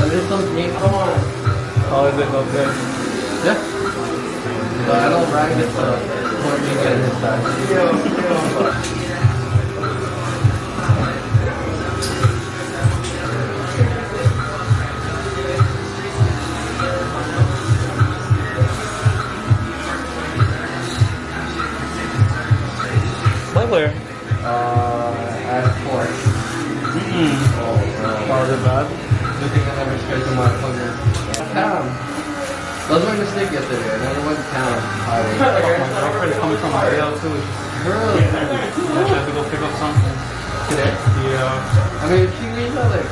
there's some game. Come on. Oh, is it okay? Yeah. But I don't rag it for more me getting this side. Where? At 4. Oh, Was it bad? good thing I never scared to my hunger. Town. That was my mistake yesterday. I never went to town. My girlfriend's coming from my AL too. Girl. I have to go pick up something. Today? Yeah. I mean, if she leaves at like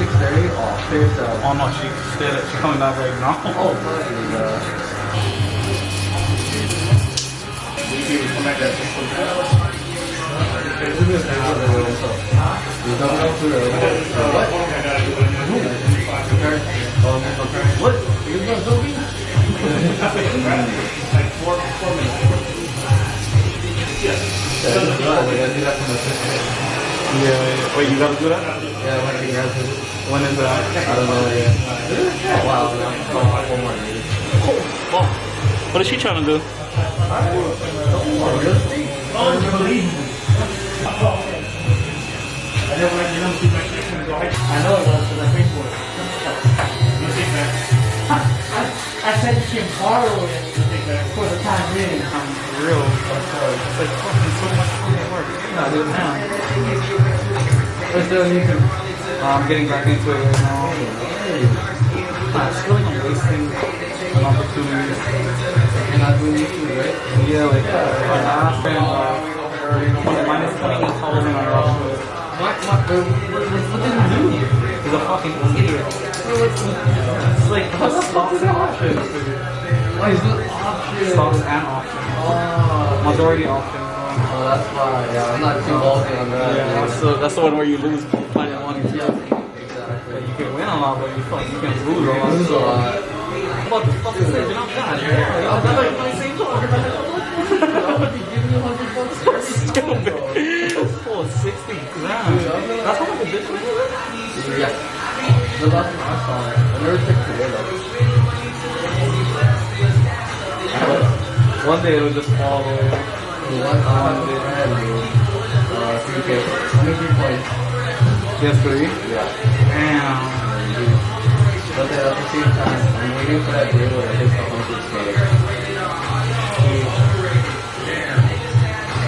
6:30, oh, clear yourself. Oh no, she's coming back right now. Oh, funny, What? You gonna go me? Like 4 minutes. Yeah. Wait, you gotta do that? Yeah, I might be able to. When is that? I don't know yet. Oh, wow, no. 4 more days. Oh. What is she trying to do? Unbelievable. I never let you know see my shit when I go high. I know it was because I paid for it. You think that? I said you can borrow it for the time being. Real. It's like fucking so much fucking work. Not do it now. What's the YouTube? I'm getting back into it right now. I feel like I'm wasting an opportunity. You're not doing YouTube, right? Yeah, like I spent minus 28,000 on Russia. What did you do? He's a fucking idiot. It's like stocks and options. Oh, he's doing options. Stocks and options. Oh, Majority options. oh, that's why. Yeah, I'm not too ballsy on that. Yeah, that's the one where you lose plenty of money. Yeah, exactly. You can win a lot, but you can lose a lot. Lose a lot. How about the fucking stage? I'm done. I'm not like my same talk. I would be giving you $100 every Stupid. Oh, 60 grand. That's how much a bitch is? Yeah. The last time I saw it, I never took today though. One day it'll just fall away. One time I had 3K. How many 3 points? Yes, 3? Yeah. Damn. But then at the same time, I'm waiting for that day where it hits 100K.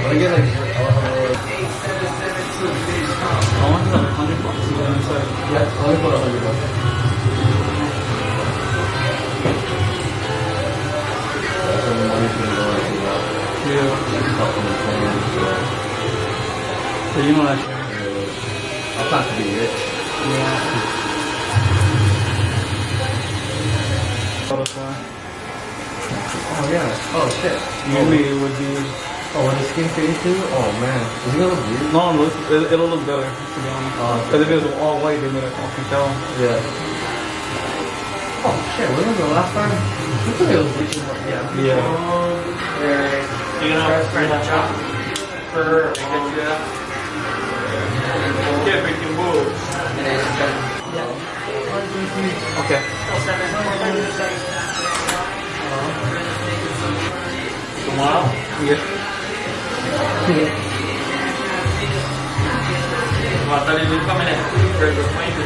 But I get like, I want to have $100 inside. yeah, only for $100. That's when the money's gonna go into that. Yeah. Stuff on the plan, So you know that shit. I'm not to be rich. Yeah. Oh yeah. Oh shit. Usually it would be. Oh, when the skin fades too? Oh man. Is it gonna look weird? No, it'll look better, to be honest. Because if it was all white, they made it fucking tell. Yeah. Oh shit, when was the last time? I think it was bleaching. Yeah. Yeah. You know, for that job. For her. Yeah, making moves. Okay. Tomorrow? Yeah. Mata ele nunca merece. Perdeu com isso.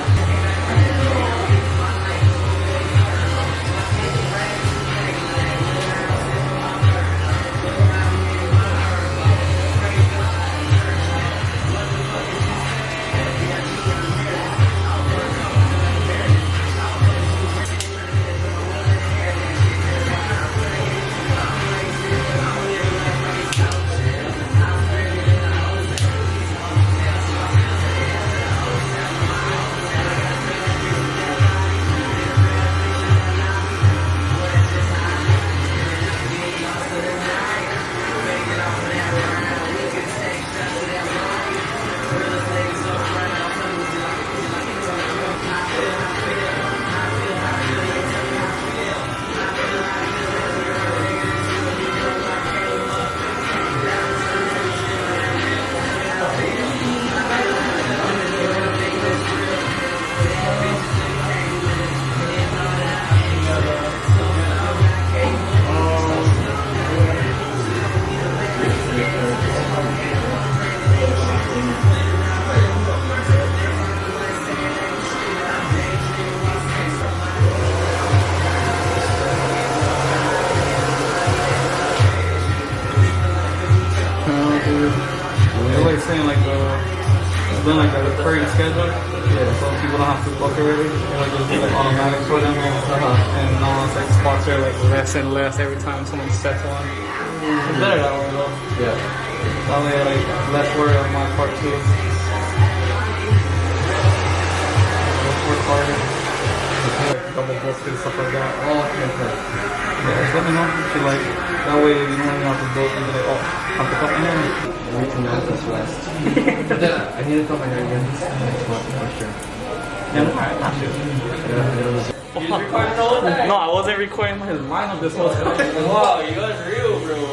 done like a recurring schedule. Yeah. So people don't have to book already. It'll just be like automatic for them. And no one's like spots are like less and less every time someone sets one. It's better that way though. Yeah. That way like less worry on my part too. Work harder. Double book and stuff like that. Oh, okay. Yeah, just let me know if you like. That way you don't even have to book and be like, oh, I'm the fucking man. Reaching out this west. But then I need to cut my hair again. For sure. Yeah, no, I wasn't recording my lineup this whole time. Wow, you guys are real, bro. Bro,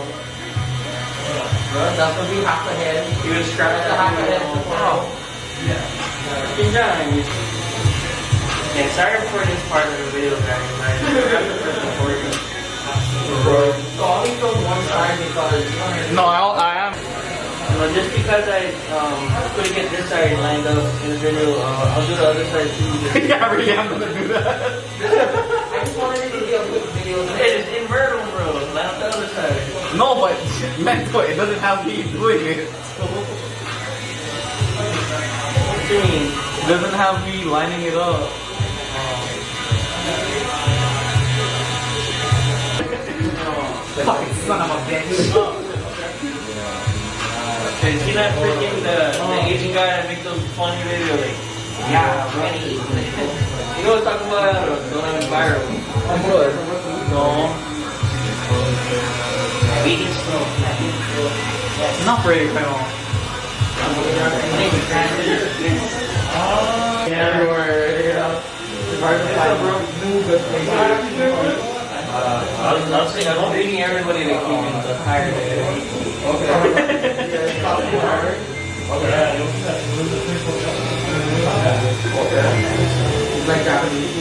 that's gonna be half the head. You would scrap the half the head tomorrow. Yeah. Good job. And sorry for this part of the video, guys. I have to press recording. So only from one side because No, I am. just because I couldn't get this side lined up in the video, I'll do the other side too. Yeah, I really am gonna do that. I just wanted to do a quick video. Hey, just invert them, bro. Line up the other side. No, but mental, it doesn't have me doing it. So. What do you mean? It doesn't have me lining it up. Fucking son of a bitch. And see that freaking the Asian guy that makes those funny videos like, yeah, ready. You know what I'm talking about? Don't have it viral. I'm good. No. Eating snow. Not really, pero. Everywhere, you know. It's hard to find new good things. I don't think everybody that came in is hired. It's like Japanese.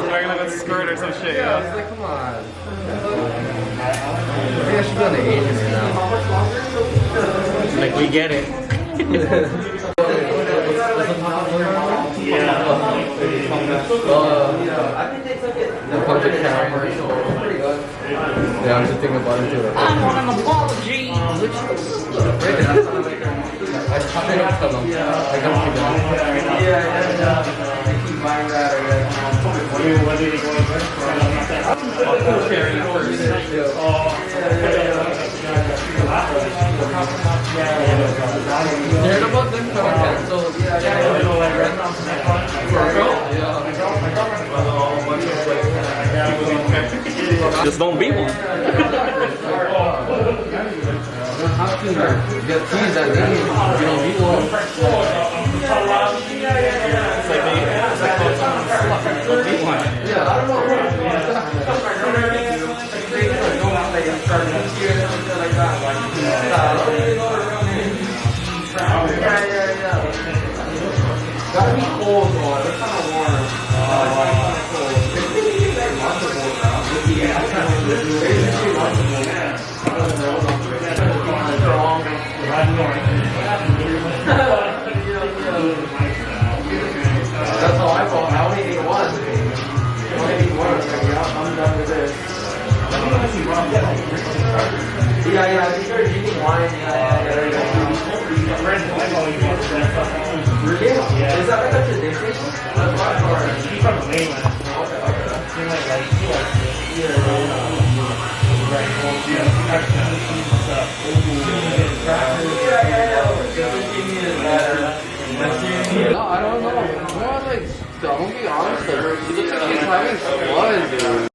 Wearing like a skirt or some shit. Yeah, it's like, come on. I think I should go to Asian right now. Like, we get it. The Project Karen. Yeah, I'm just thinking about it too. I want an apology. I try to tell them. Like, I'm keeping on. I keep buying that or Sharing first. Heard about them coming canceled? Just don't be one. How can you get teased at me if you don't be one? Yeah, I don't know. Gotta be cold though, it's kind of warm. That's how I thought. I only ate one. I only ate one. I was like, yeah, I'm done with this. Yeah, I think they're drinking wine. Yeah. Is that like a tradition? That's why He's from the mainland. No, I don't know. More like, I'm gonna be honest, like, he looks like he's having fun, dude.